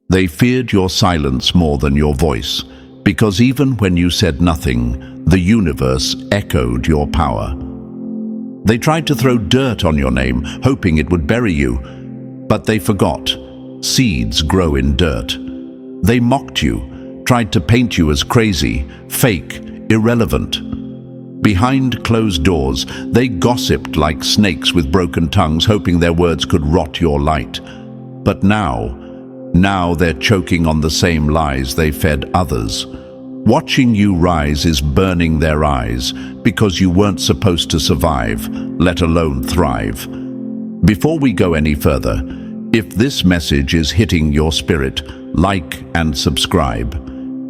They feared your silence more than your voice, because even when you said nothing, the universe echoed your power. They tried to throw dirt on your name, hoping it would bury you, but they forgot. Seeds grow in dirt. They mocked you, tried to paint you as crazy, fake, irrelevant. Behind closed doors, they gossiped like snakes with broken tongues, hoping their words could rot your light. But now they're choking on the same lies they fed others. Watching you rise is burning their eyes, because you weren't supposed to survive, let alone thrive. Before we go any further, if this message is hitting your spirit, like and subscribe.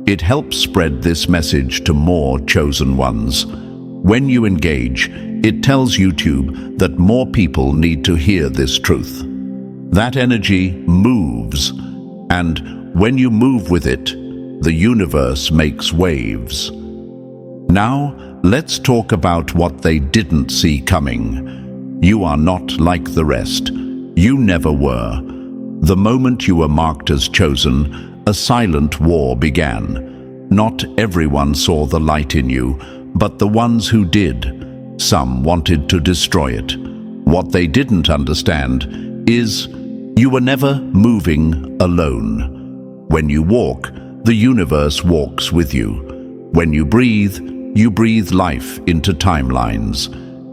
It helps spread this message to more chosen ones. When you engage, it tells YouTube that more people need to hear this truth. That energy moves, and when you move with it, the universe makes waves. Now, let's talk about what they didn't see coming. You are not like the rest. You never were. The moment you were marked as chosen, a silent war began. Not everyone saw the light in you, but the ones who did. Some wanted to destroy it. What they didn't understand is you were never moving alone. When you walk, the universe walks with you. When you breathe life into timelines.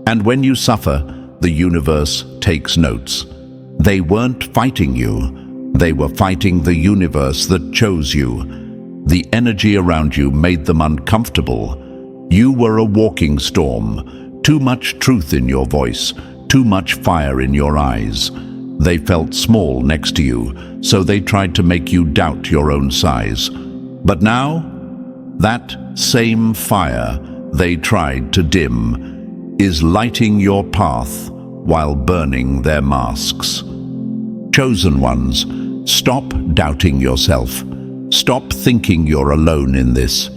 And when you suffer, the universe takes notes. They weren't fighting you. They were fighting the universe that chose you. The energy around you made them uncomfortable. You were a walking storm. Too much truth in your voice. Too much fire in your eyes. They felt small next to you, so they tried to make you doubt your own size. But now, that same fire they tried to dim is lighting your path while burning their masks. Chosen ones, stop doubting yourself. Stop thinking you're alone in this.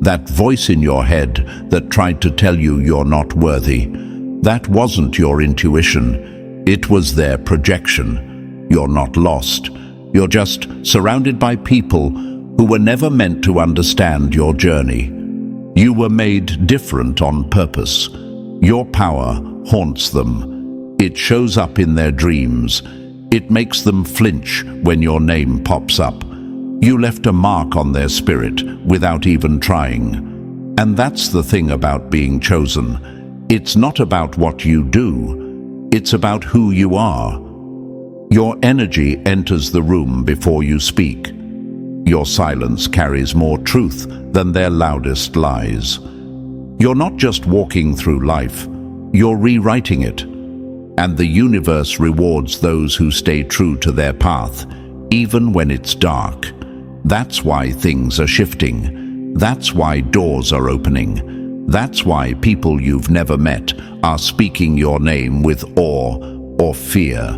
That voice in your head that tried to tell you you're not worthy, that wasn't your intuition. It was their projection. You're not lost. You're just surrounded by people who were never meant to understand your journey. You were made different on purpose. Your power haunts them. It shows up in their dreams. It makes them flinch when your name pops up. You left a mark on their spirit without even trying. And that's the thing about being chosen. It's not about what you do. It's about who you are. Your energy enters the room before you speak. Your silence carries more truth than their loudest lies. You're not just walking through life, you're rewriting it. And the universe rewards those who stay true to their path, even when it's dark. That's why things are shifting. That's why doors are opening. That's why people you've never met are speaking your name with awe or fear.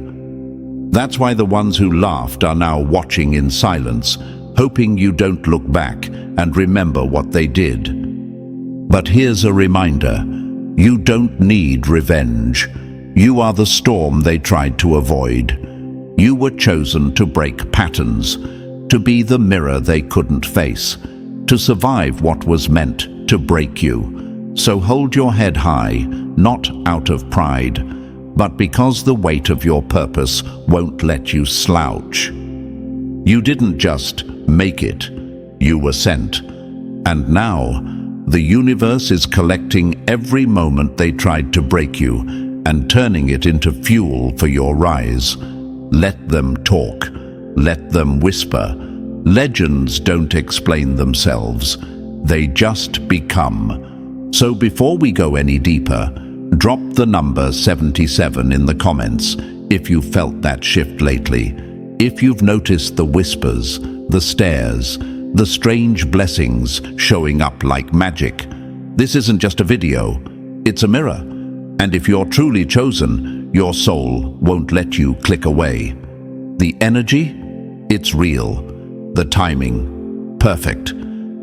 That's why the ones who laughed are now watching in silence, hoping you don't look back and remember what they did. But here's a reminder. You don't need revenge. You are the storm they tried to avoid. You were chosen to break patterns, to be the mirror they couldn't face, to survive what was meant to break you. So hold your head high, not out of pride, but because the weight of your purpose won't let you slouch. You didn't just make it, you were sent. And now, the universe is collecting every moment they tried to break you and turning it into fuel for your rise. Let them talk. Let them whisper. Legends don't explain themselves. They just become. So before we go any deeper, drop the number 77 in the comments if you felt that shift lately. If you've noticed the whispers, the stares, the strange blessings showing up like magic. This isn't just a video, it's a mirror. And if you're truly chosen, your soul won't let you click away. The energy, it's real. The timing, perfect.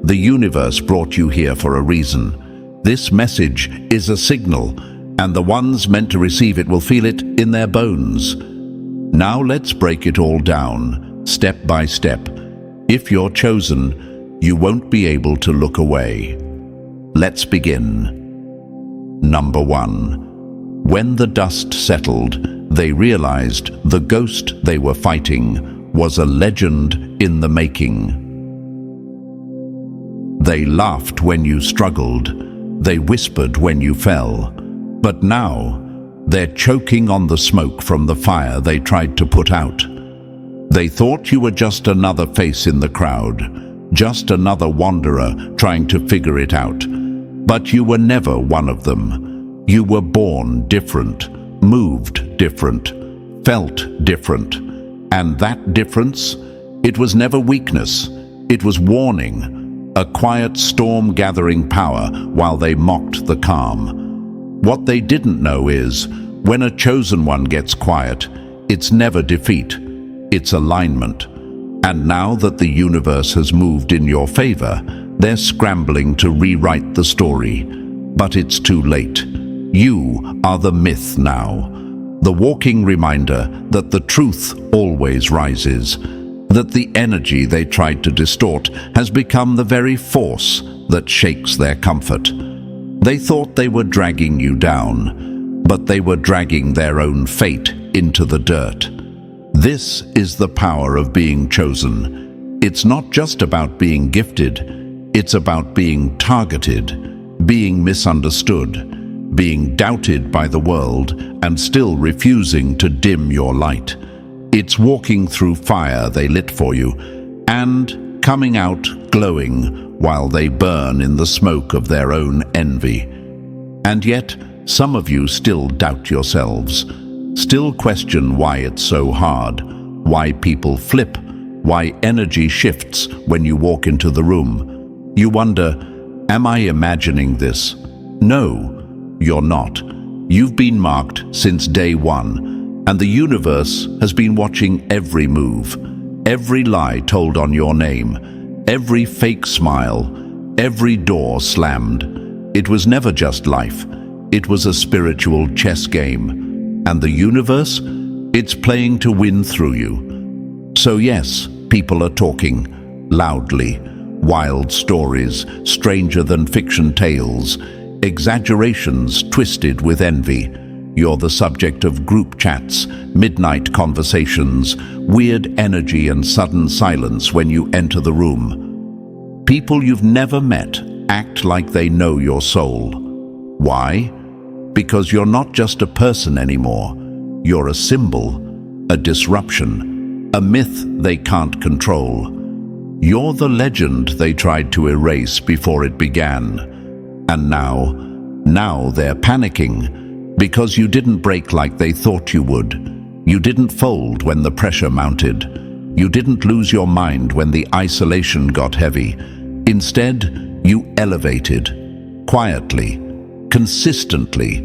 The universe brought you here for a reason. This message is a signal, and the ones meant to receive it will feel it in their bones. Now let's break it all down, step by step. If you're chosen, you won't be able to look away. Let's begin. Number 1. When the dust settled, they realized the ghost they were fighting was a legend in the making. They laughed when you struggled. They whispered when you fell. But now, they're choking on the smoke from the fire they tried to put out. They thought you were just another face in the crowd, just another wanderer trying to figure it out. But you were never one of them. You were born different, moved different, felt different. And that difference, it was never weakness. It was warning. A quiet storm gathering power while they mocked the calm. What they didn't know is, when a chosen one gets quiet, it's never defeat, it's alignment. And now that the universe has moved in your favor, they're scrambling to rewrite the story. But it's too late. You are the myth now. The walking reminder that the truth always rises. That the energy they tried to distort has become the very force that shakes their comfort. They thought they were dragging you down, but they were dragging their own fate into the dirt. This is the power of being chosen. It's not just about being gifted, it's about being targeted, being misunderstood, being doubted by the world, and still refusing to dim your light. It's walking through fire they lit for you, and coming out glowing while they burn in the smoke of their own envy. And yet, some of you still doubt yourselves, still question why it's so hard, why people flip, why energy shifts when you walk into the room. You wonder, am I imagining this? No, you're not. You've been marked since day one. And the universe has been watching every move, every lie told on your name, every fake smile, every door slammed. It was never just life. It was a spiritual chess game. And the universe, it's playing to win through you. So yes, people are talking, loudly. Wild stories, stranger than fiction tales, exaggerations twisted with envy. You're the subject of group chats, midnight conversations, weird energy and sudden silence when you enter the room. People you've never met act like they know your soul. Why? Because you're not just a person anymore. You're a symbol, a disruption, a myth they can't control. You're the legend they tried to erase before it began. And now they're panicking. Because you didn't break like they thought you would. You didn't fold when the pressure mounted. You didn't lose your mind when the isolation got heavy. Instead, you elevated, quietly, consistently,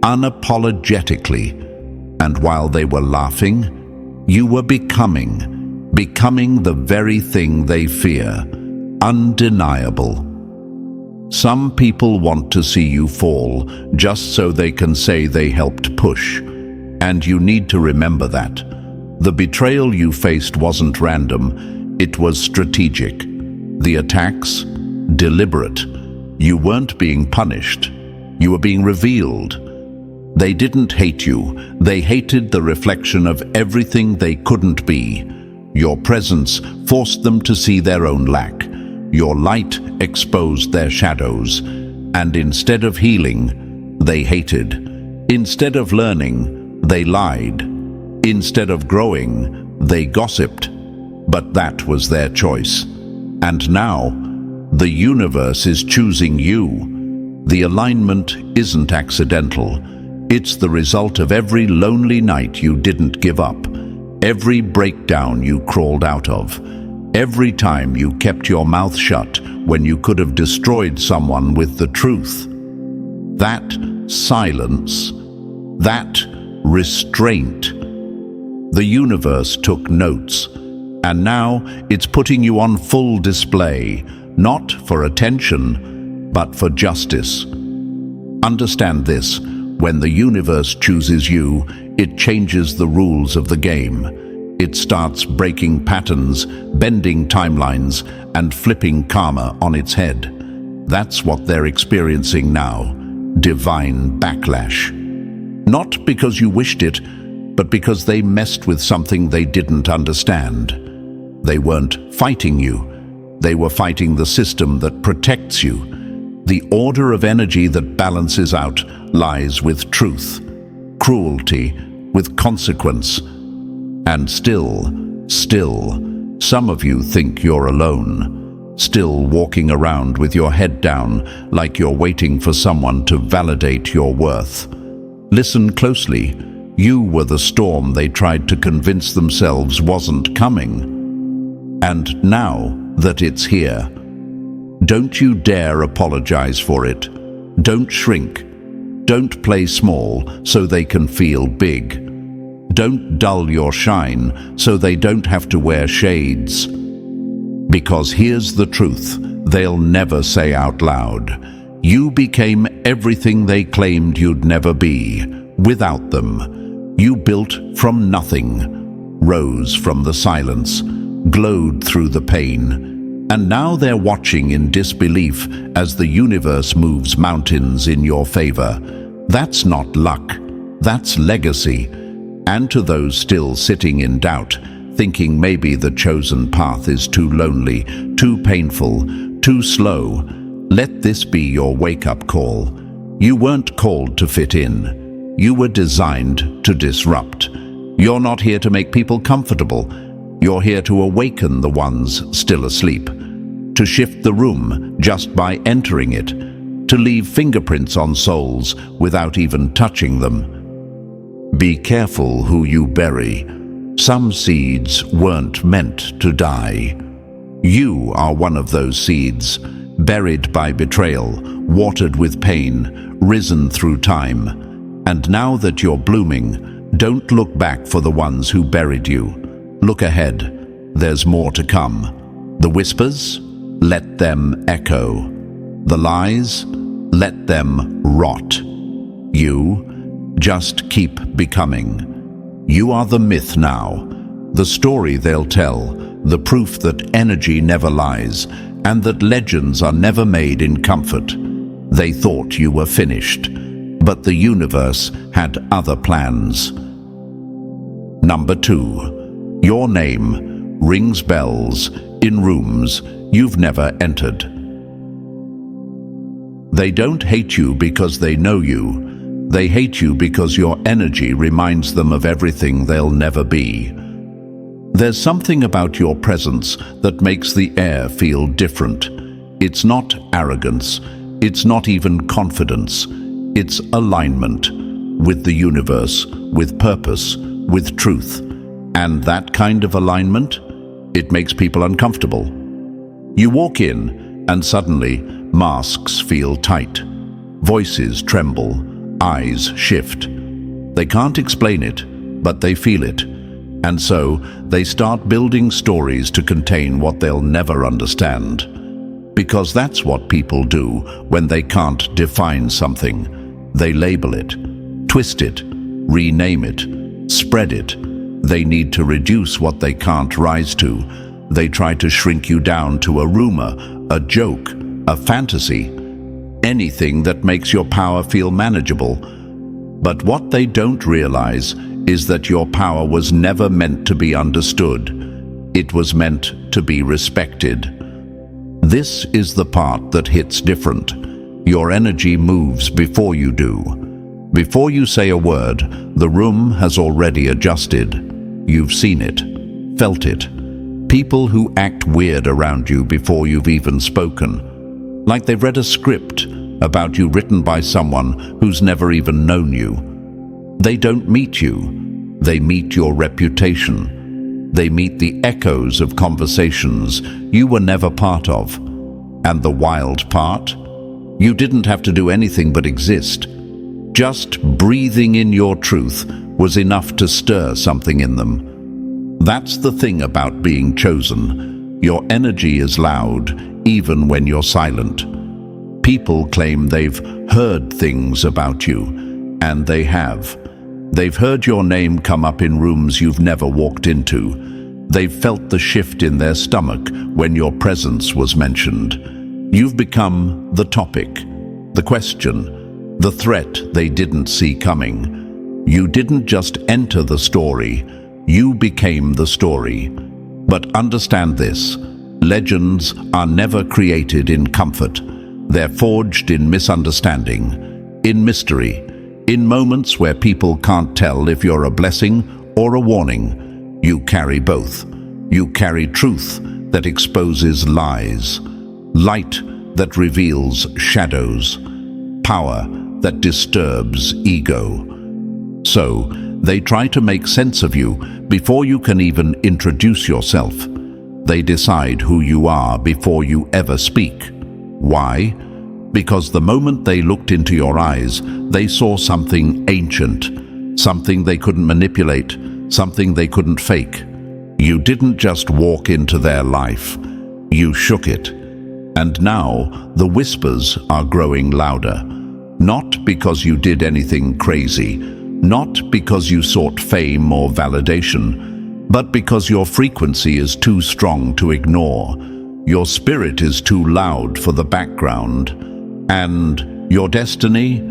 unapologetically. And while they were laughing, you were becoming the very thing they fear, undeniable. Some people want to see you fall just so they can say they helped push. And you need to remember that. The betrayal you faced wasn't random, it was strategic. The attacks, deliberate. You weren't being punished, you were being revealed. They didn't hate you, they hated the reflection of everything they couldn't be. Your presence forced them to see their own lack. Your light exposed their shadows, and instead of healing, they hated. Instead of learning, they lied. Instead of growing, they gossiped. But that was their choice. And now, the universe is choosing you. The alignment isn't accidental. It's the result of every lonely night you didn't give up, every breakdown you crawled out of, every time you kept your mouth shut when you could have destroyed someone with the truth. That silence, that restraint. The universe took notes, and now it's putting you on full display, not for attention, but for justice. Understand this, when the universe chooses you, it changes the rules of the game. It starts breaking patterns, bending timelines, and flipping karma on its head. That's what they're experiencing now. Divine backlash. Not because you wished it, but because they messed with something they didn't understand. They weren't fighting you. They were fighting the system that protects you. The order of energy that balances out lies with truth, cruelty with consequence. And still, some of you think you're alone, still walking around with your head down like you're waiting for someone to validate your worth. Listen closely. You were the storm they tried to convince themselves wasn't coming. And now that it's here, don't you dare apologize for it. Don't shrink. Don't play small so they can feel big. Don't dull your shine so they don't have to wear shades. Because here's the truth they'll never say out loud. You became everything they claimed you'd never be. Without them, you built from nothing, rose from the silence, glowed through the pain. And now they're watching in disbelief as the universe moves mountains in your favor. That's not luck, that's legacy. And to those still sitting in doubt, thinking maybe the chosen path is too lonely, too painful, too slow, let this be your wake-up call. You weren't called to fit in. You were designed to disrupt. You're not here to make people comfortable. You're here to awaken the ones still asleep, to shift the room just by entering it, to leave fingerprints on souls without even touching them. Be careful who you bury. Some seeds weren't meant to die. You are one of those seeds, buried by betrayal, watered with pain, risen through time. And now that you're blooming, don't look back for the ones who buried you. Look ahead. There's more to come. The whispers? Let them echo. The lies? Let them rot. You? Just keep becoming. You are the myth now, the story they'll tell, the proof that energy never lies, and that legends are never made in comfort. They thought you were finished, but the universe had other plans. Number 2. Your name rings bells in rooms you've never entered. They don't hate you because they know you. They hate you because your energy reminds them of everything they'll never be. There's something about your presence that makes the air feel different. It's not arrogance. It's not even confidence. It's alignment with the universe, with purpose, with truth. And that kind of alignment, it makes people uncomfortable. You walk in and suddenly masks feel tight. Voices tremble. Eyes shift. They can't explain it, but they feel it. And so they start building stories to contain what they'll never understand. Because that's what people do when they can't define something. They label it, twist it, rename it, spread it. They need to reduce what they can't rise to. They try to shrink you down to a rumor, a joke, a fantasy. Anything that makes your power feel manageable. But what they don't realize is that your power was never meant to be understood. It was meant to be respected. This is the part that hits different. Your energy moves before you do. Before you say a word, the room has already adjusted. You've seen it, felt it. People who act weird around you before you've even spoken. Like they've read a script about you written by someone who's never even known you. They don't meet you. They meet your reputation. They meet the echoes of conversations you were never part of. And the wild part? You didn't have to do anything but exist. Just breathing in your truth was enough to stir something in them. That's the thing about being chosen. Your energy is loud, even when you're silent. People claim they've heard things about you, and they have. They've heard your name come up in rooms you've never walked into. They've felt the shift in their stomach when your presence was mentioned. You've become the topic, the question, the threat they didn't see coming. You didn't just enter the story, you became the story. But understand this, legends are never created in comfort. They're forged in misunderstanding, in mystery, in moments where people can't tell if you're a blessing or a warning. You carry both. You carry truth that exposes lies, light that reveals shadows, power that disturbs ego. So, they try to make sense of you before you can even introduce yourself. They decide who you are before you ever speak. Why? Because the moment they looked into your eyes, they saw something ancient, something they couldn't manipulate, something they couldn't fake. You didn't just walk into their life, you shook it. And now the whispers are growing louder, not because you did anything crazy, not because you sought fame or validation, but because your frequency is too strong to ignore. Your spirit is too loud for the background. And your destiny?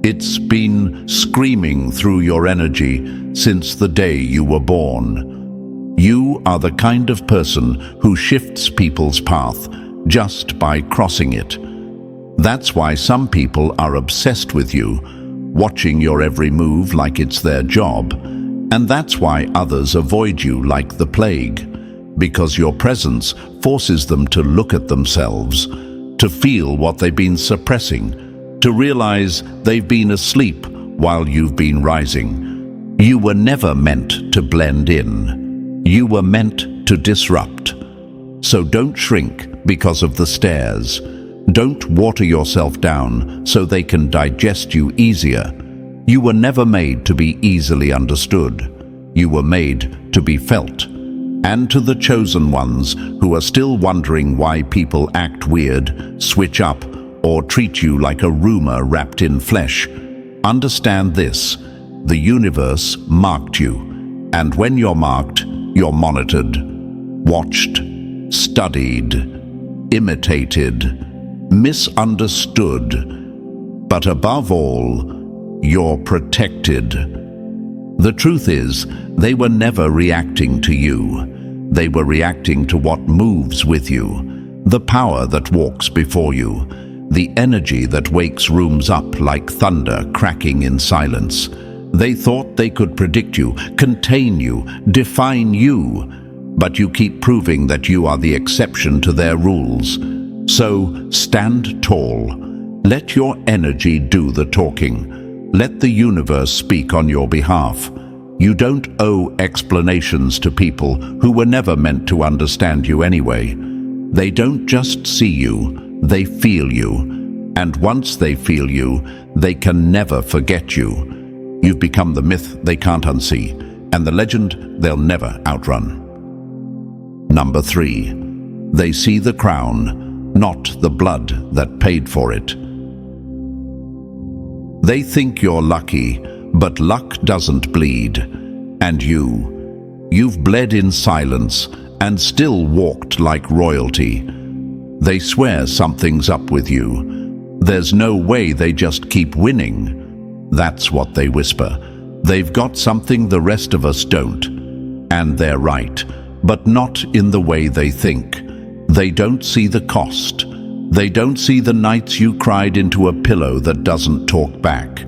It's been screaming through your energy since the day you were born. You are the kind of person who shifts people's path just by crossing it. That's why some people are obsessed with you, watching your every move like it's their job. And that's why others avoid you like the plague, because your presence forces them to look at themselves, to feel what they've been suppressing, to realize they've been asleep while you've been rising. You were never meant to blend in. You were meant to disrupt. So don't shrink because of the stares. Don't water yourself down so they can digest you easier. You were never made to be easily understood. You were made to be felt. And to the chosen ones who are still wondering why people act weird, switch up, or treat you like a rumor wrapped in flesh, understand this: the universe marked you. And when you're marked, you're monitored, watched, studied, imitated, misunderstood. But above all, you're protected. The truth is, they were never reacting to you. They were reacting to what moves with you, the power that walks before you, the energy that wakes rooms up like thunder cracking in silence. They thought they could predict you, contain you, define you, but you keep proving that you are the exception to their rules. So stand tall. Let your energy do the talking. Let the universe speak on your behalf. You don't owe explanations to people who were never meant to understand you anyway. They don't just see you, they feel you. And once they feel you, they can never forget you. You've become the myth they can't unsee, and the legend they'll never outrun. Number 3. They see the crown, not the blood that paid for it. They think you're lucky, but luck doesn't bleed. And you've bled in silence and still walked like royalty. They swear something's up with you. There's no way they just keep winning. That's what they whisper. They've got something the rest of us don't. And they're right, but not in the way they think. They don't see the cost. They don't see the nights you cried into a pillow that doesn't talk back.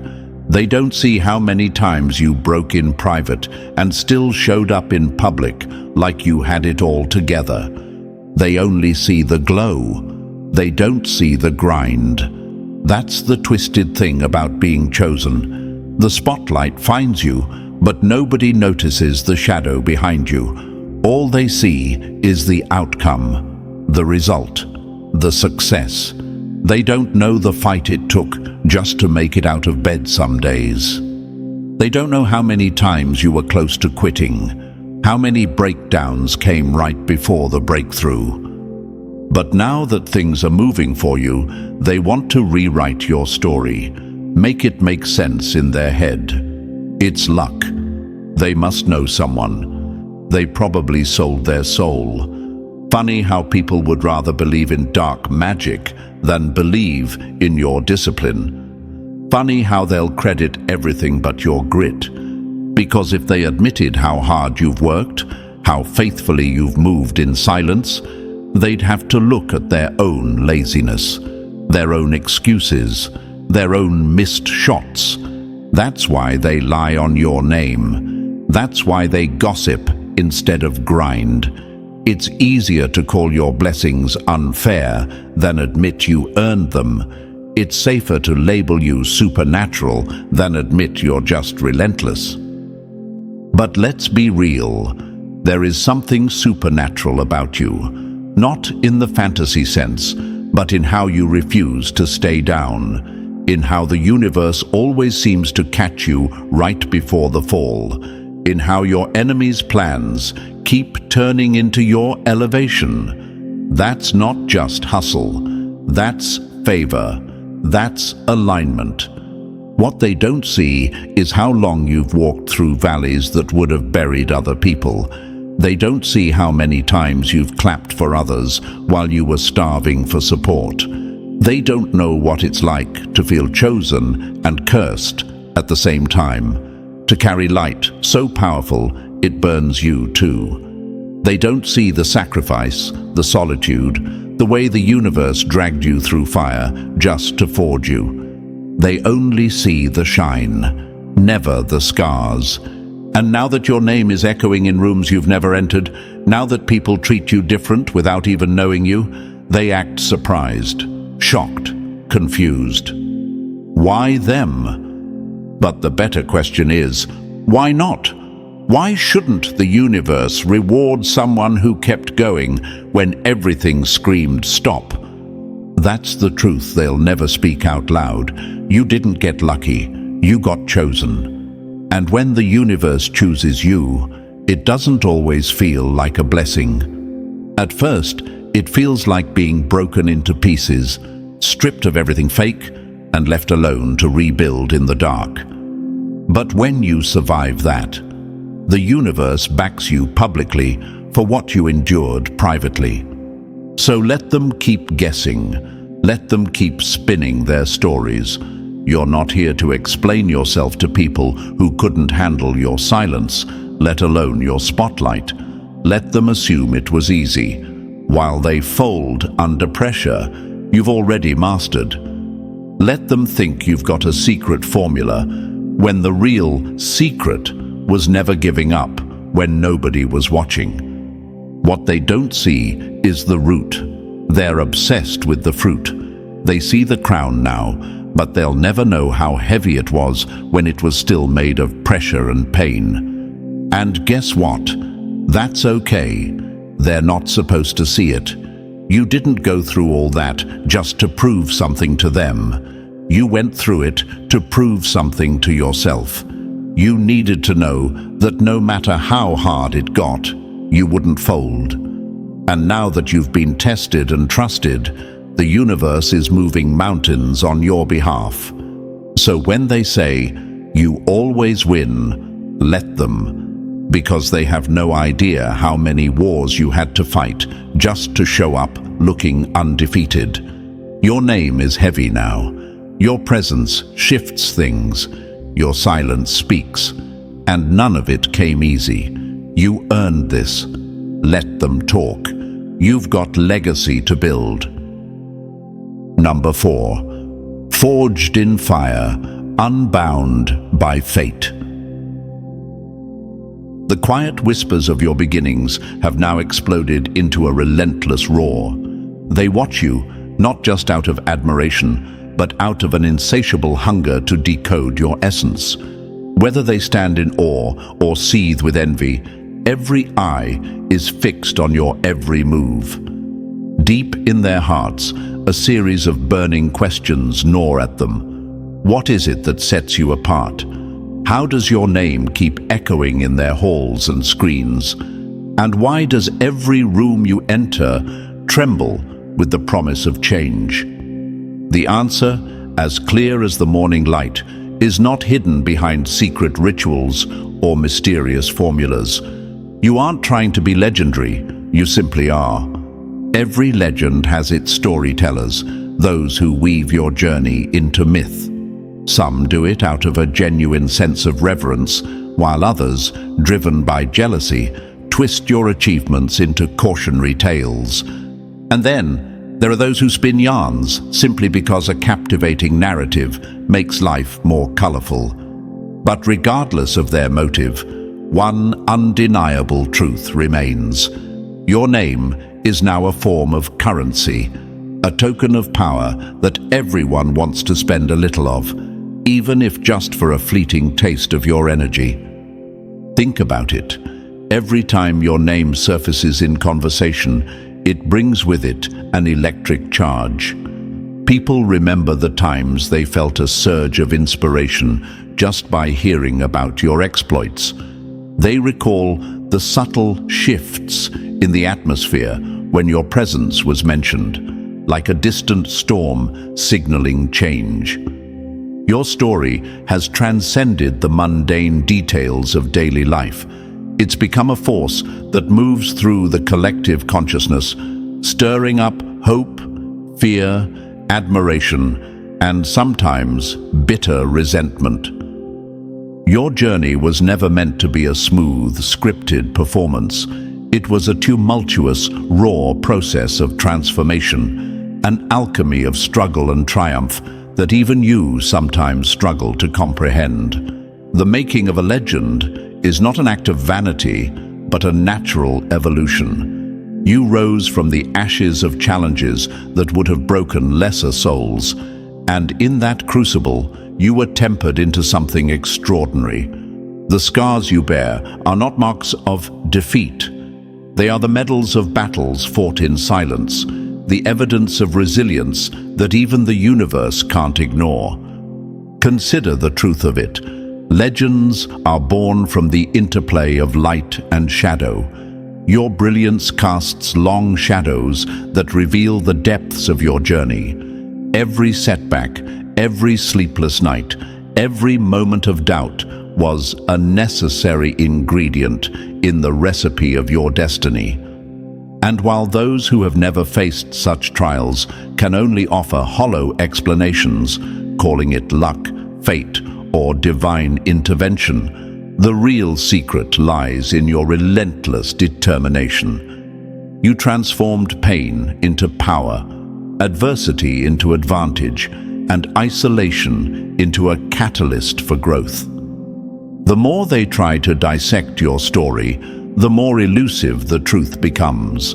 They don't see how many times you broke in private and still showed up in public like you had it all together. They only see the glow. They don't see the grind. That's the twisted thing about being chosen. The spotlight finds you, but nobody notices the shadow behind you. All they see is the outcome, the result, the success. They don't know the fight it took just to make it out of bed some days. They don't know how many times you were close to quitting, how many breakdowns came right before the breakthrough. But now that things are moving for you, they want to rewrite your story, make it make sense in their head. It's luck. They must know someone. They probably sold their soul. Funny how people would rather believe in dark magic than believe in your discipline. Funny how they'll credit everything but your grit. Because if they admitted how hard you've worked, how faithfully you've moved in silence, they'd have to look at their own laziness, their own excuses, their own missed shots. That's why they lie on your name. That's why they gossip instead of grind. It's easier to call your blessings unfair than admit you earned them. It's safer to label you supernatural than admit you're just relentless. But let's be real. There is something supernatural about you. Not in the fantasy sense, but in how you refuse to stay down. In how the universe always seems to catch you right before the fall. In how your enemies' plans keep turning into your elevation. That's not just hustle. That's favor. That's alignment. What they don't see is how long you've walked through valleys that would have buried other people. They don't see how many times you've clapped for others while you were starving for support. They don't know what it's like to feel chosen and cursed at the same time, to carry light so powerful it burns you too. They don't see the sacrifice, the solitude, the way the universe dragged you through fire just to forge you. They only see the shine, never the scars. And now that your name is echoing in rooms you've never entered, now that people treat you different without even knowing you, they act surprised, shocked, confused. Why them? But the better question is, why not? Why shouldn't the universe reward someone who kept going when everything screamed stop? That's the truth they'll never speak out loud. You didn't get lucky, you got chosen. And when the universe chooses you, it doesn't always feel like a blessing. At first, it feels like being broken into pieces, stripped of everything fake, and left alone to rebuild in the dark. But when you survive that, the universe backs you publicly for what you endured privately. So let them keep guessing. Let them keep spinning their stories. You're not here to explain yourself to people who couldn't handle your silence, let alone your spotlight. Let them assume it was easy. While they fold under pressure, you've already mastered. Let them think you've got a secret formula, when the real secret was never giving up when nobody was watching. What they don't see is the root. They're obsessed with the fruit. They see the crown now, but they'll never know how heavy it was when it was still made of pressure and pain. And guess what? That's okay. They're not supposed to see it. You didn't go through all that just to prove something to them. You went through it to prove something to yourself. You needed to know that no matter how hard it got, you wouldn't fold. And now that you've been tested and trusted, the universe is moving mountains on your behalf. So when they say, you always win, let them, because they have no idea how many wars you had to fight just to show up looking undefeated. Your name is heavy now. Your presence shifts things. Your silence speaks. And none of it came easy. You earned this. Let them talk. You've got legacy to build. Number 4. Forged in fire, unbound by fate. The quiet whispers of your beginnings have now exploded into a relentless roar. They watch you, not just out of admiration, but out of an insatiable hunger to decode your essence. Whether they stand in awe or seethe with envy, every eye is fixed on your every move. Deep in their hearts, a series of burning questions gnaw at them. What is it that sets you apart? How does your name keep echoing in their halls and screens? And why does every room you enter tremble with the promise of change? The answer, as clear as the morning light, is not hidden behind secret rituals or mysterious formulas. You aren't trying to be legendary, you simply are. Every legend has its storytellers, those who weave your journey into myth. Some do it out of a genuine sense of reverence, while others, driven by jealousy, twist your achievements into cautionary tales. And then, there are those who spin yarns simply because a captivating narrative makes life more colorful. But regardless of their motive, one undeniable truth remains. Your name is now a form of currency, a token of power that everyone wants to spend a little of, even if just for a fleeting taste of your energy. Think about it. Every time your name surfaces in conversation, it brings with it an electric charge. People remember the times they felt a surge of inspiration just by hearing about your exploits. They recall the subtle shifts in the atmosphere when your presence was mentioned, like a distant storm signaling change. Your story has transcended the mundane details of daily life. It's become a force that moves through the collective consciousness, stirring up hope, fear, admiration, and sometimes bitter resentment. Your journey was never meant to be a smooth, scripted performance. It was a tumultuous, raw process of transformation, an alchemy of struggle and triumph that even you sometimes struggle to comprehend. The making of a legend is not an act of vanity, but a natural evolution. You rose from the ashes of challenges that would have broken lesser souls, and in that crucible, you were tempered into something extraordinary. The scars you bear are not marks of defeat. They are the medals of battles fought in silence, the evidence of resilience that even the universe can't ignore. Consider the truth of it. Legends are born from the interplay of light and shadow. Your brilliance casts long shadows that reveal the depths of your journey. Every setback, every sleepless night, every moment of doubt was a necessary ingredient in the recipe of your destiny. And while those who have never faced such trials can only offer hollow explanations, calling it luck, fate, or divine intervention, the real secret lies in your relentless determination. You transformed pain into power, adversity into advantage, and isolation into a catalyst for growth. The more they try to dissect your story, the more elusive the truth becomes.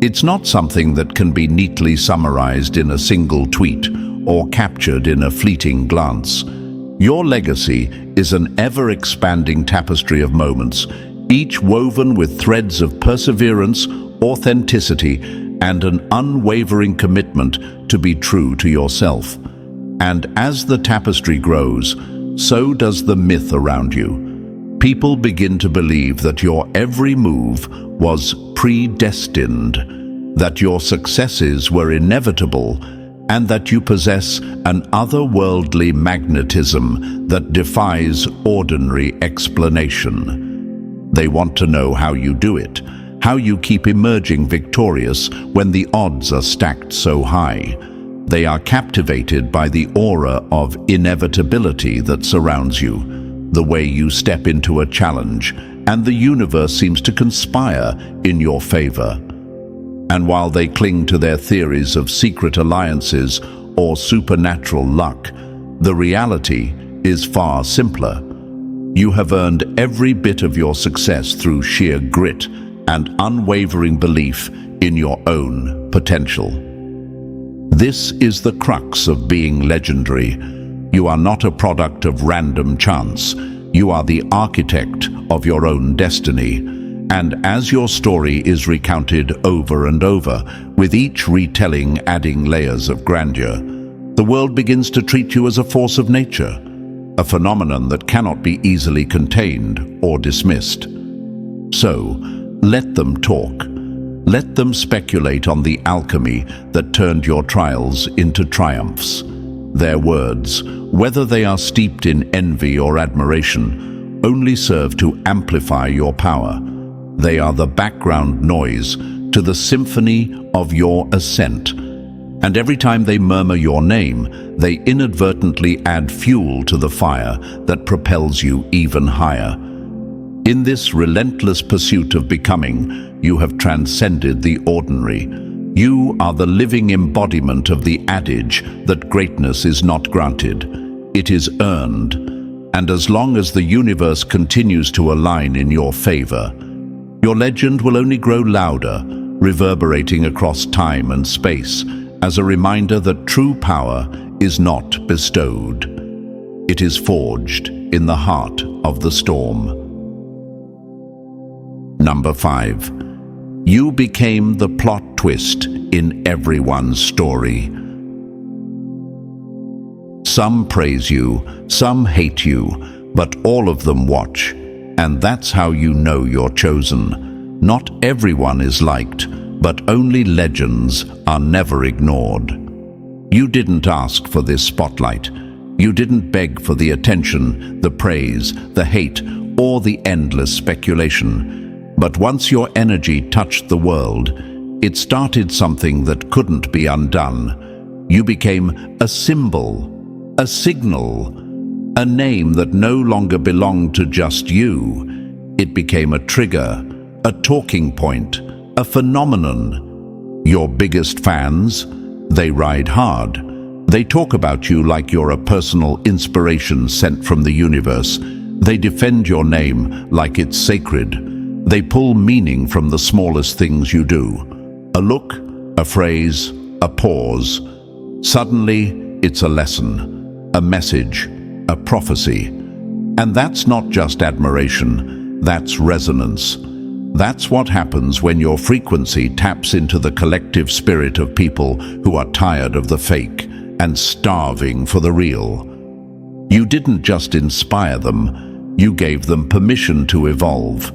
It's not something that can be neatly summarized in a single tweet or captured in a fleeting glance. Your legacy is an ever-expanding tapestry of moments, each woven with threads of perseverance, authenticity, and an unwavering commitment to be true to yourself. And as the tapestry grows, so does the myth around you. People begin to believe that your every move was predestined, that your successes were inevitable, and that you possess an otherworldly magnetism that defies ordinary explanation. They want to know how you do it, how you keep emerging victorious when the odds are stacked so high. They are captivated by the aura of inevitability that surrounds you, the way you step into a challenge, and the universe seems to conspire in your favor. And while they cling to their theories of secret alliances or supernatural luck, the reality is far simpler. You have earned every bit of your success through sheer grit and unwavering belief in your own potential. This is the crux of being legendary. You are not a product of random chance. You are the architect of your own destiny. And as your story is recounted over and over, with each retelling adding layers of grandeur, the world begins to treat you as a force of nature, a phenomenon that cannot be easily contained or dismissed. So, let them talk. Let them speculate on the alchemy that turned your trials into triumphs. Their words, whether they are steeped in envy or admiration, only serve to amplify your power. They are the background noise to the symphony of your ascent. And every time they murmur your name, they inadvertently add fuel to the fire that propels you even higher. In this relentless pursuit of becoming, you have transcended the ordinary. You are the living embodiment of the adage that greatness is not granted, it is earned. And as long as the universe continues to align in your favor, your legend will only grow louder, reverberating across time and space, as a reminder that true power is not bestowed. It is forged in the heart of the storm. Number 5. You became the plot twist in everyone's story. Some praise you, some hate you, but all of them watch, and that's how you know you're chosen. Not everyone is liked, but only legends are never ignored. You didn't ask for this spotlight. You didn't beg for the attention, the praise, the hate, or the endless speculation. But once your energy touched the world, it started something that couldn't be undone. You became a symbol, a signal, a name that no longer belonged to just you. It became a trigger, a talking point, a phenomenon. Your biggest fans, they ride hard. They talk about you like you're a personal inspiration sent from the universe. They defend your name like it's sacred. They pull meaning from the smallest things you do. A look, a phrase, a pause. Suddenly, it's a lesson, a message, a prophecy. And that's not just admiration, that's resonance. That's what happens when your frequency taps into the collective spirit of people who are tired of the fake and starving for the real. You didn't just inspire them, you gave them permission to evolve.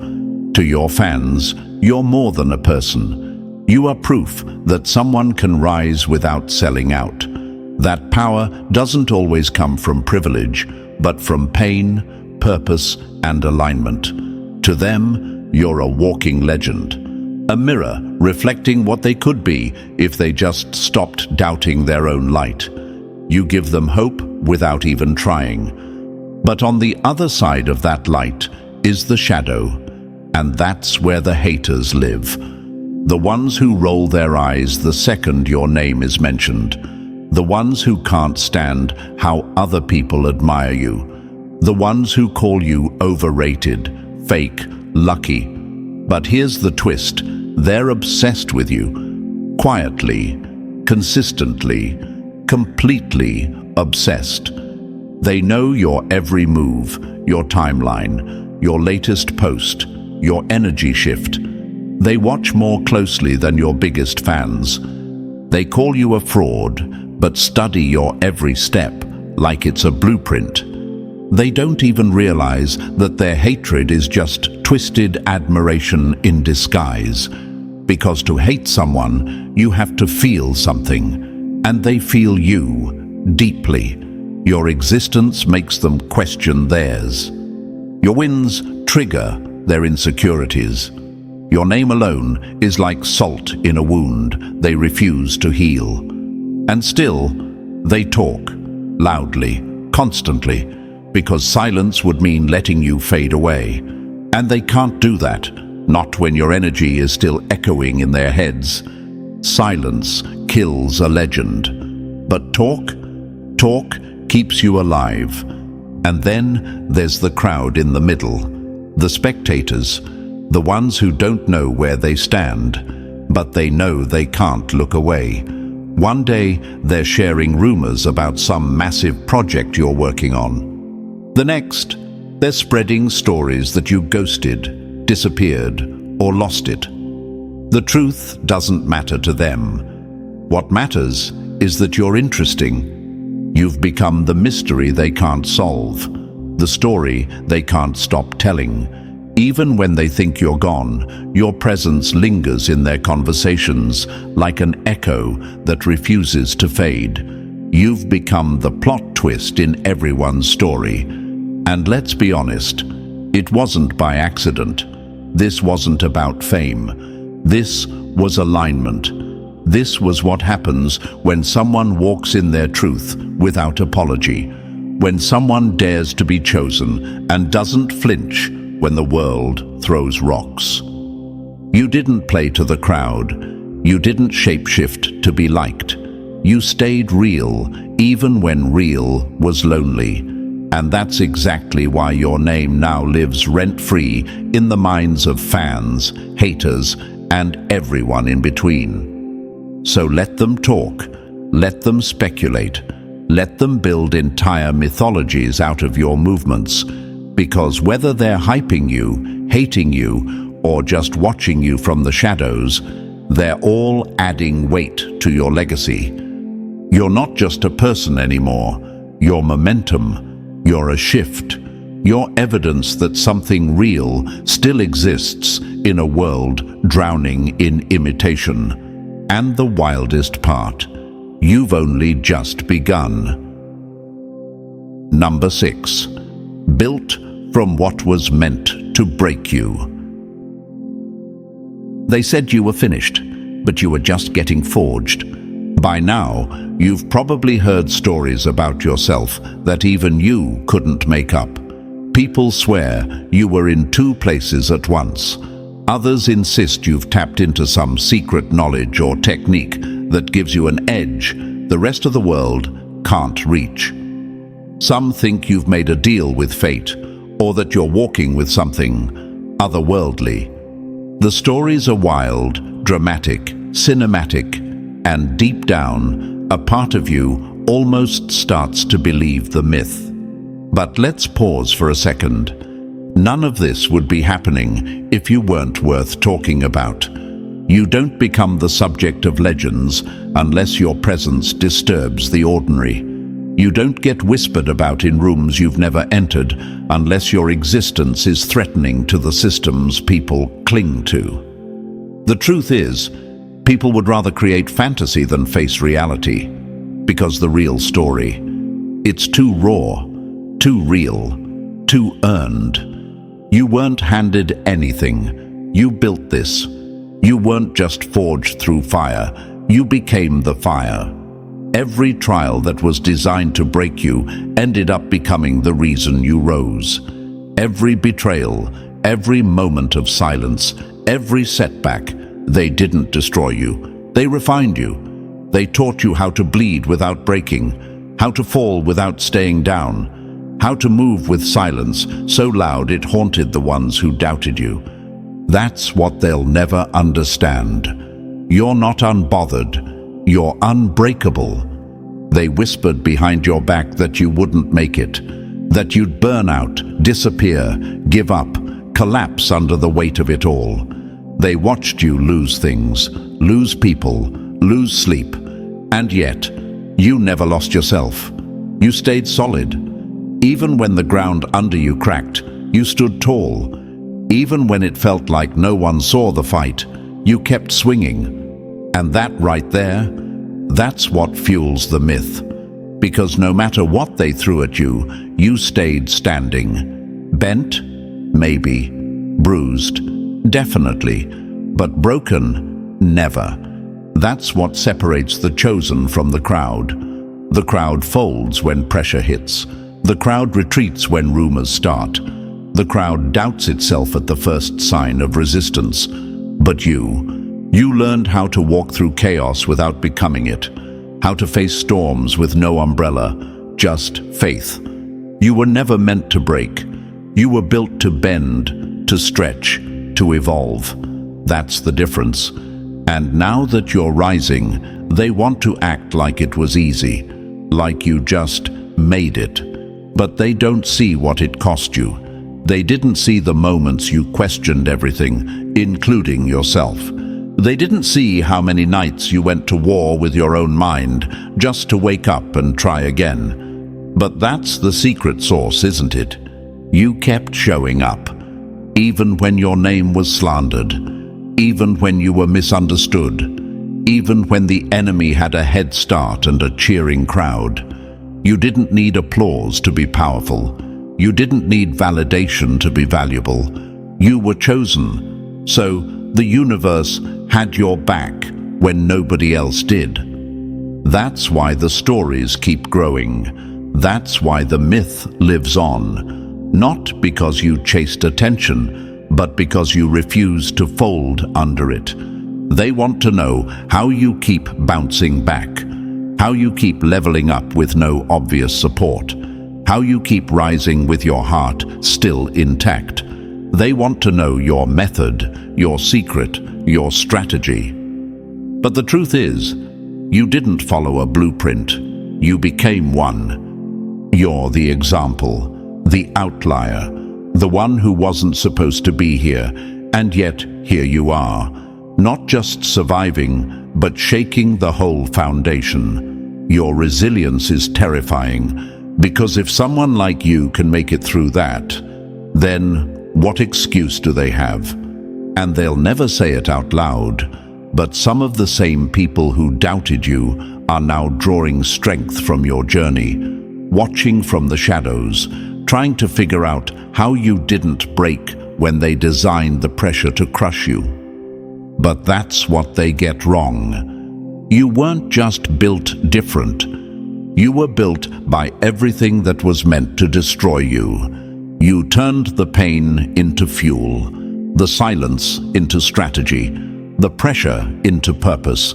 To your fans, you're more than a person. You are proof that someone can rise without selling out. That power doesn't always come from privilege, but from pain, purpose, and alignment. To them, you're a walking legend, a mirror reflecting what they could be if they just stopped doubting their own light. You give them hope without even trying. But on the other side of that light is the shadow. And that's where the haters live. The ones who roll their eyes the second your name is mentioned. The ones who can't stand how other people admire you. The ones who call you overrated, fake, lucky. But here's the twist. They're obsessed with you. Quietly, consistently, completely obsessed. They know your every move, your timeline, your latest post, your energy shift. They watch more closely than your biggest fans. They call you a fraud, but study your every step like it's a blueprint. They don't even realize that their hatred is just twisted admiration in disguise. Because to hate someone, you have to feel something, and they feel you deeply. Your existence makes them question theirs. Your wins trigger their insecurities. Your name alone is like salt in a wound they refuse to heal. And still, they talk, loudly, constantly, because silence would mean letting you fade away. And they can't do that, not when your energy is still echoing in their heads. Silence kills a legend. But talk keeps you alive. And then there's the crowd in the middle. The spectators, the ones who don't know where they stand, but they know they can't look away. One day, they're sharing rumors about some massive project you're working on. The next, they're spreading stories that you ghosted, disappeared, or lost it. The truth doesn't matter to them. What matters is that you're interesting. You've become the mystery they can't solve. The story they can't stop telling. Even when they think you're gone, your presence lingers in their conversations like an echo that refuses to fade. You've become the plot twist in everyone's story. And let's be honest, it wasn't by accident. This wasn't about fame. This was alignment. This was what happens when someone walks in their truth without apology, when someone dares to be chosen and doesn't flinch when the world throws rocks. You didn't play to the crowd. You didn't shapeshift to be liked. You stayed real, even when real was lonely. And that's exactly why your name now lives rent-free in the minds of fans, haters, and everyone in between. So let them talk, let them speculate, let them build entire mythologies out of your movements, because whether they're hyping you, hating you, or just watching you from the shadows, they're all adding weight to your legacy. You're not just a person anymore. You're momentum. You're a shift. You're evidence that something real still exists in a world drowning in imitation. And the wildest part, you've only just begun. Number 6. Built from what was meant to break you. They said you were finished, but you were just getting forged. By now, you've probably heard stories about yourself that even you couldn't make up. People swear you were in 2 places at once. Others insist you've tapped into some secret knowledge or technique that gives you an edge the rest of the world can't reach. Some think you've made a deal with fate, or that you're walking with something otherworldly. The stories are wild, dramatic, cinematic, and deep down, a part of you almost starts to believe the myth. But let's pause for a second. None of this would be happening if you weren't worth talking about. You don't become the subject of legends unless your presence disturbs the ordinary. You don't get whispered about in rooms you've never entered unless your existence is threatening to the systems people cling to. The truth is, people would rather create fantasy than face reality, because the real story, it's too raw, too real, too earned. You weren't handed anything. You built this. You weren't just forged through fire. You became the fire. Every trial that was designed to break you ended up becoming the reason you rose. Every betrayal, every moment of silence, every setback, they didn't destroy you. They refined you. They taught you how to bleed without breaking, how to fall without staying down, how to move with silence so loud it haunted the ones who doubted you. That's what they'll never understand. You're not unbothered. You're unbreakable. They whispered behind your back that you wouldn't make it, that you'd burn out, disappear, give up, collapse under the weight of it all. They watched you lose things, lose people, lose sleep, and yet, you never lost yourself. You stayed solid. Even when the ground under you cracked, you stood tall. Even when it felt like no one saw the fight, you kept swinging. And that right there, that's what fuels the myth. Because no matter what they threw at you, you stayed standing. Bent? Maybe. Bruised? Definitely. But broken? Never. That's what separates the chosen from the crowd. The crowd folds when pressure hits. The crowd retreats when rumors start. The crowd doubts itself at the first sign of resistance. But you learned how to walk through chaos without becoming it. How to face storms with no umbrella, just faith. You were never meant to break. You were built to bend, to stretch, to evolve. That's the difference. And now that you're rising, they want to act like it was easy, like you just made it. But they don't see what it cost you. They didn't see the moments you questioned everything, including yourself. They didn't see how many nights you went to war with your own mind, just to wake up and try again. But that's the secret sauce, isn't it? You kept showing up, even when your name was slandered, even when you were misunderstood, even when the enemy had a head start and a cheering crowd. You didn't need applause to be powerful. You didn't need validation to be valuable. You were chosen. So the universe had your back when nobody else did. That's why the stories keep growing. That's why the myth lives on. Not because you chased attention, but because you refused to fold under it. They want to know how you keep bouncing back, how you keep leveling up with no obvious support, how you keep rising with your heart still intact. They want to know your method, your secret, your strategy. But the truth is, you didn't follow a blueprint. You became one. You're the example, the outlier, the one who wasn't supposed to be here, and yet here you are. Not just surviving, but shaking the whole foundation. Your resilience is terrifying, because if someone like you can make it through that, then what excuse do they have? And they'll never say it out loud, but some of the same people who doubted you are now drawing strength from your journey, watching from the shadows, trying to figure out how you didn't break when they designed the pressure to crush you. But that's what they get wrong. You weren't just built different. You were built by everything that was meant to destroy you. You turned the pain into fuel, the silence into strategy, the pressure into purpose.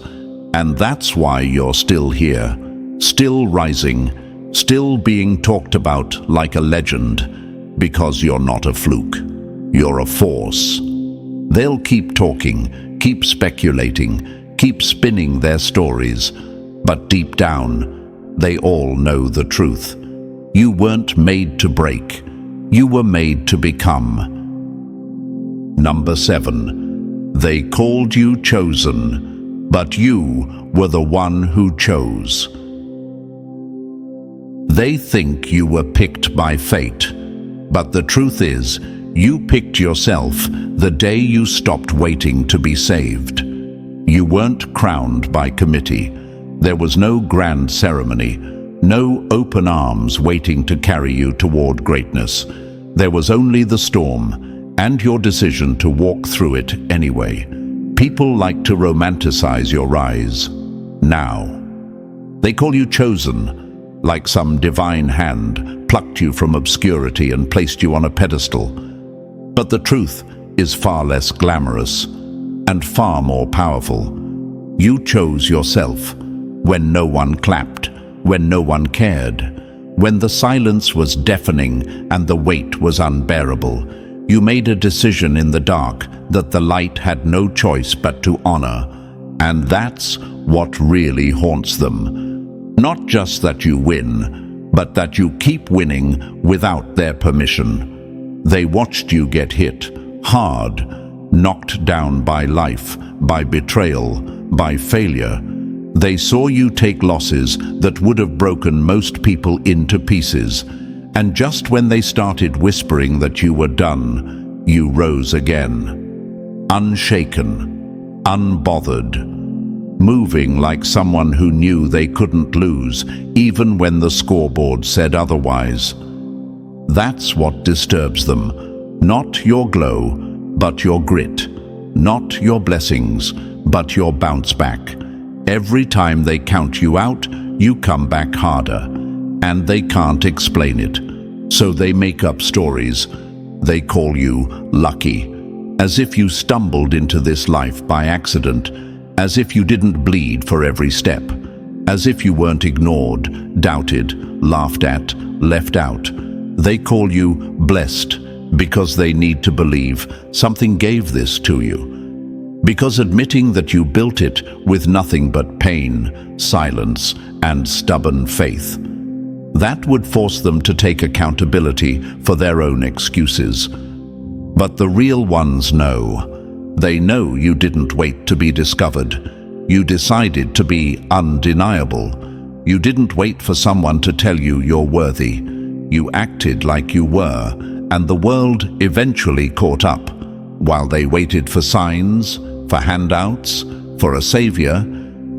And that's why you're still here, still rising, still being talked about like a legend, because you're not a fluke. You're a force. They'll keep talking, keep speculating, keep spinning their stories, but deep down, they all know the truth. You weren't made to break. You were made to become. Number 7. They called you chosen, but you were the one who chose. They think you were picked by fate, but the truth is, you picked yourself the day you stopped waiting to be saved. You weren't crowned by committee. There was no grand ceremony, no open arms waiting to carry you toward greatness. There was only the storm and your decision to walk through it anyway. People like to romanticize your rise. Now, they call you chosen, like some divine hand plucked you from obscurity and placed you on a pedestal. But the truth is far less glamorous and far more powerful. You chose yourself when no one clapped, when no one cared, when the silence was deafening and the weight was unbearable. You made a decision in the dark that the light had no choice but to honor. And that's what really haunts them. Not just that you win, but that you keep winning without their permission. They watched you get hit hard, knocked down by life, by betrayal, by failure. They saw you take losses that would have broken most people into pieces. And just when they started whispering that you were done, you rose again. Unshaken, unbothered, moving like someone who knew they couldn't lose, even when the scoreboard said otherwise. That's what disturbs them. Not your glow, but your grit. Not your blessings, but your bounce back. Every time they count you out, you come back harder. And they can't explain it. So they make up stories. They call you lucky. As if you stumbled into this life by accident. As if you didn't bleed for every step. As if you weren't ignored, doubted, laughed at, left out. They call you blessed because they need to believe something gave this to you. Because admitting that you built it with nothing but pain, silence, and stubborn faith, that would force them to take accountability for their own excuses. But the real ones know. They know you didn't wait to be discovered. You decided to be undeniable. You didn't wait for someone to tell you you're worthy. You acted like you were, and the world eventually caught up. While they waited for signs, for handouts, for a savior,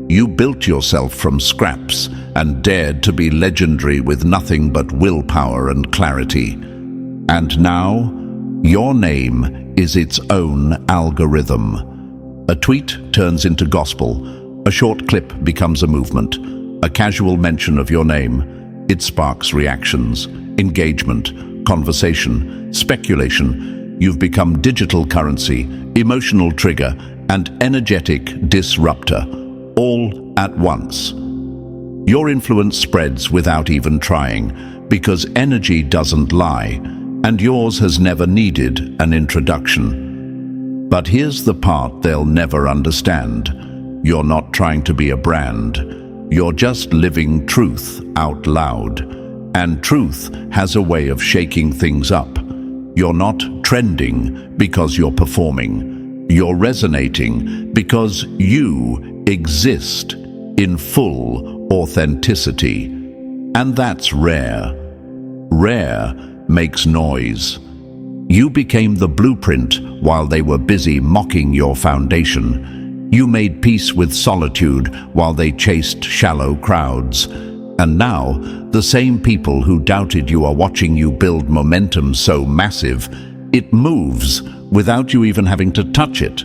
You built yourself from scraps and dared to be legendary with nothing but willpower and clarity. And now, your name is its own algorithm. A tweet turns into gospel. A short clip becomes a movement. A casual mention of your name, it sparks reactions, engagement, conversation, speculation. You've become digital currency, emotional trigger, and energetic disruptor, all at once. Your influence spreads without even trying, because energy doesn't lie, and yours has never needed an introduction. But here's the part they'll never understand. You're not trying to be a brand. You're just living truth out loud. And truth has a way of shaking things up. You're not trending because you're performing. You're resonating because you exist in full authenticity. And that's rare. Rare makes noise. You became the blueprint while they were busy mocking your foundation. You made peace with solitude while they chased shallow crowds. And now, the same people who doubted you are watching you build momentum so massive, it moves without you even having to touch it.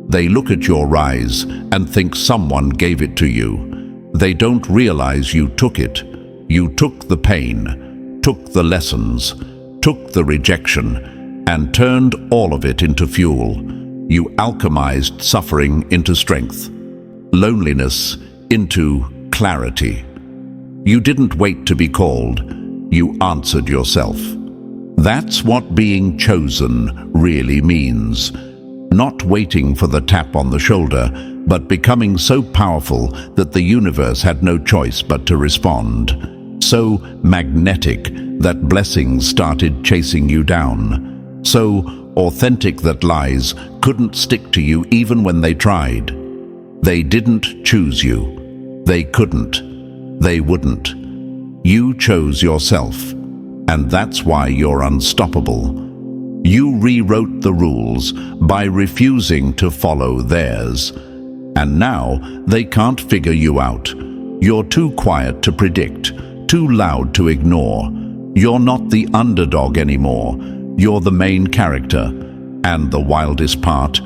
They look at your rise and think someone gave it to you. They don't realize you took it. You took the pain, took the lessons, took the rejection, and turned all of it into fuel. You alchemized suffering into strength, loneliness into clarity. You didn't wait to be called, you answered yourself. That's what being chosen really means. Not waiting for the tap on the shoulder, but becoming so powerful that the universe had no choice but to respond. So magnetic that blessings started chasing you down. So authentic that lies couldn't stick to you even when they tried. They didn't choose you. They couldn't. They wouldn't. You chose yourself, and that's why you're unstoppable. You rewrote the rules by refusing to follow theirs. And now they can't figure you out. You're too quiet to predict, too loud to ignore. You're not the underdog anymore. You're the main character. And the wildest part,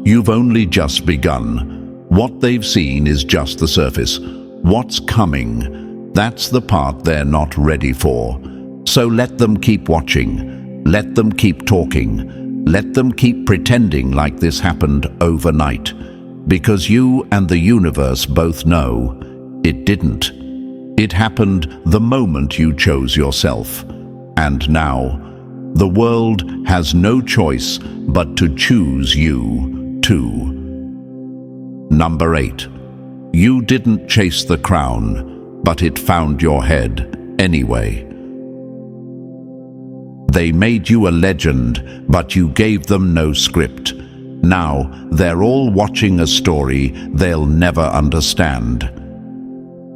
you've only just begun. What they've seen is just the surface. What's coming, that's the part they're not ready for. So let them keep watching. Let them keep talking. Let them keep pretending like this happened overnight. Because you and the universe both know it didn't. It happened the moment you chose yourself. And now, the world has no choice but to choose you too. Number 8. You didn't chase the crown, but it found your head anyway. They made you a legend, but you gave them no script. Now they're all watching a story they'll never understand.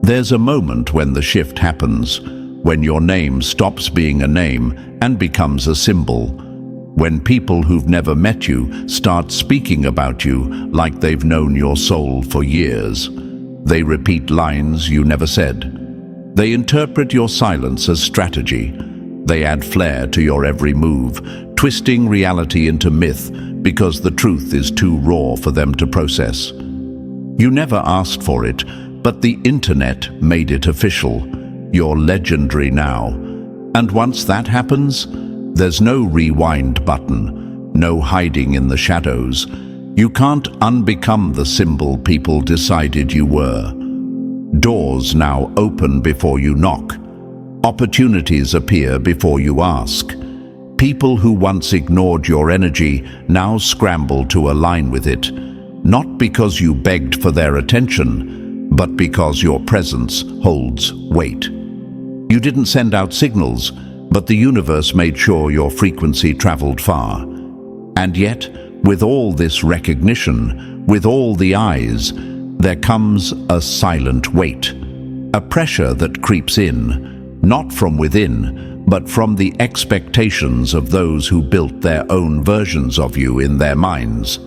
There's a moment when the shift happens, when your name stops being a name and becomes a symbol. When people who've never met you start speaking about you like they've known your soul for years. They repeat lines you never said. They interpret your silence as strategy. They add flair to your every move, twisting reality into myth because the truth is too raw for them to process. You never asked for it, but the internet made it official. You're legendary now. And once that happens, there's no rewind button, no hiding in the shadows. You can't unbecome the symbol people decided you were. Doors now open before you knock. Opportunities appear before you ask. People who once ignored your energy now scramble to align with it, not because you begged for their attention, but because your presence holds weight. You didn't send out signals, but the universe made sure your frequency traveled far. And yet, with all this recognition, with all the eyes, there comes a silent weight, a pressure that creeps in, not from within, but from the expectations of those who built their own versions of you in their minds.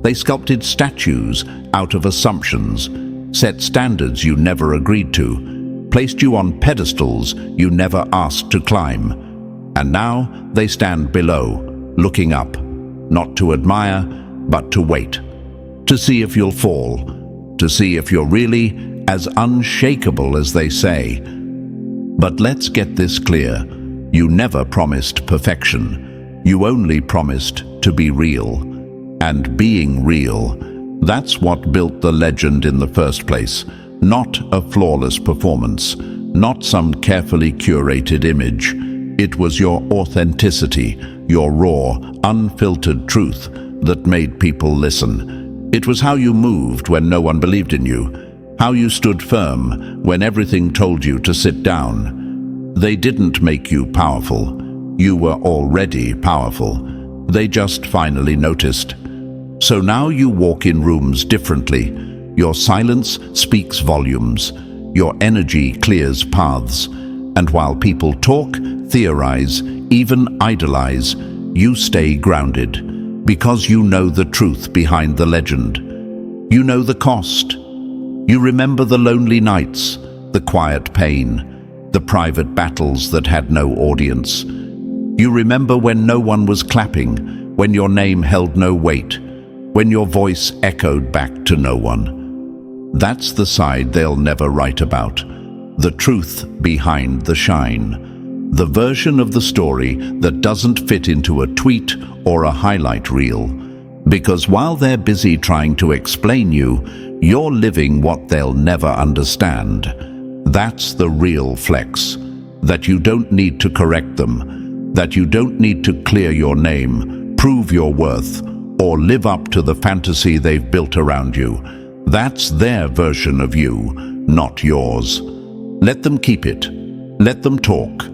They sculpted statues out of assumptions, set standards you never agreed to, placed you on pedestals you never asked to climb. And now they stand below, looking up, not to admire, but to wait, to see if you'll fall, to see if you're really as unshakable as they say. But let's get this clear. You never promised perfection. You only promised to be real. And being real, that's what built the legend in the first place. Not a flawless performance, not some carefully curated image. It was your authenticity, your raw, unfiltered truth that made people listen. It was how you moved when no one believed in you, how you stood firm when everything told you to sit down. They didn't make you powerful. You were already powerful. They just finally noticed. So now you walk in rooms differently. Your silence speaks volumes. Your energy clears paths. And while people talk, theorize, even idolize, you stay grounded, because you know the truth behind the legend. You know the cost. You remember the lonely nights, the quiet pain, the private battles that had no audience. You remember when no one was clapping, when your name held no weight, when your voice echoed back to no one. That's the side they'll never write about. The truth behind the shine. The version of the story that doesn't fit into a tweet or a highlight reel. Because while they're busy trying to explain you, you're living what they'll never understand. That's the real flex. That you don't need to correct them. That you don't need to clear your name, prove your worth, or live up to the fantasy they've built around you. That's their version of you, not yours. Let them keep it. Let them talk.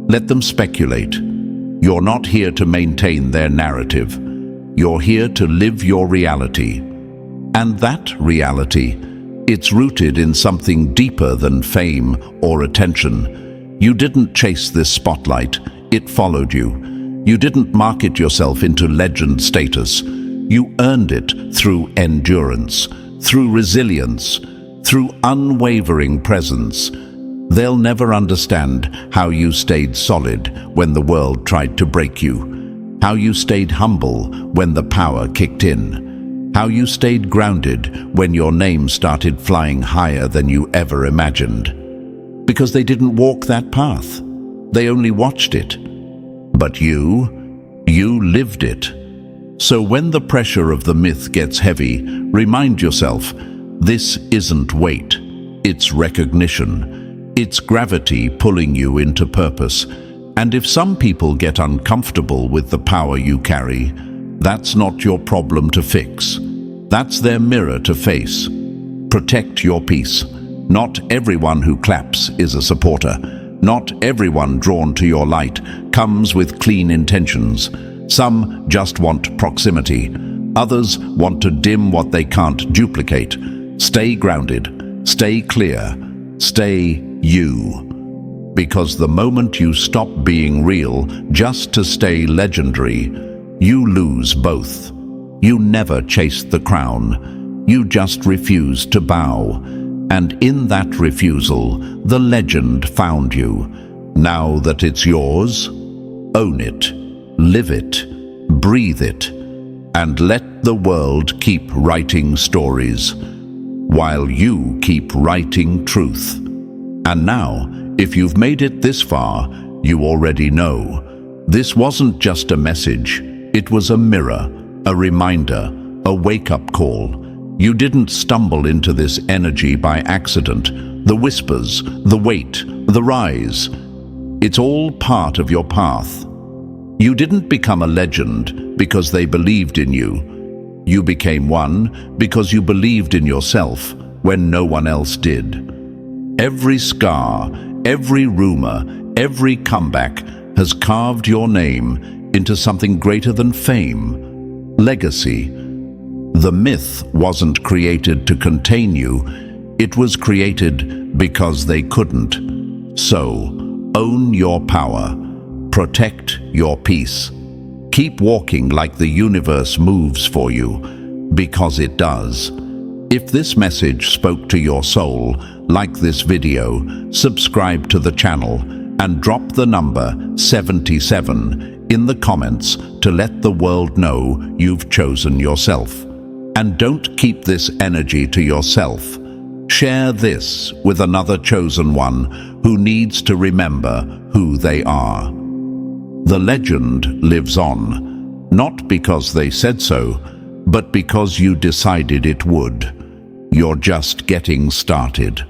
Let them speculate. You're not here to maintain their narrative. You're here to live your reality. And that reality, it's rooted in something deeper than fame or attention. You didn't chase this spotlight. It followed you. You didn't market yourself into legend status. You earned it through endurance, through resilience, through unwavering presence. They'll never understand how you stayed solid when the world tried to break you, how you stayed humble when the power kicked in, how you stayed grounded when your name started flying higher than you ever imagined. Because they didn't walk that path. They only watched it. But you lived it. So when the pressure of the myth gets heavy, remind yourself, this isn't weight, it's recognition. It's gravity pulling you into purpose. And if some people get uncomfortable with the power you carry, that's not your problem to fix. That's their mirror to face. Protect your peace. Not everyone who claps is a supporter. Not everyone drawn to your light comes with clean intentions. Some just want proximity. Others want to dim what they can't duplicate. Stay grounded. Stay clear. Stay you. Because the moment you stop being real just to stay legendary, you lose both. You never chased the crown. You just refused to bow. And in that refusal, the legend found you. Now that it's yours, own it, live it, breathe it, and let the world keep writing stories, while you keep writing truth. And now, if you've made it this far, you already know. This wasn't just a message, it was a mirror, a reminder, a wake-up call. You didn't stumble into this energy by accident. The whispers, the wait, the rise. It's all part of your path. You didn't become a legend because they believed in you. You became one because you believed in yourself when no one else did. Every scar, every rumor, every comeback has carved your name into something greater than fame, legacy. The myth wasn't created to contain you, it was created because they couldn't. So, own your power, protect your peace. Keep walking like the universe moves for you, because it does. If this message spoke to your soul, like this video, subscribe to the channel, and drop the number 77 in the comments to let the world know you've chosen yourself. And don't keep this energy to yourself. Share this with another chosen one who needs to remember who they are. The legend lives on, not because they said so, but because you decided it would. You're just getting started.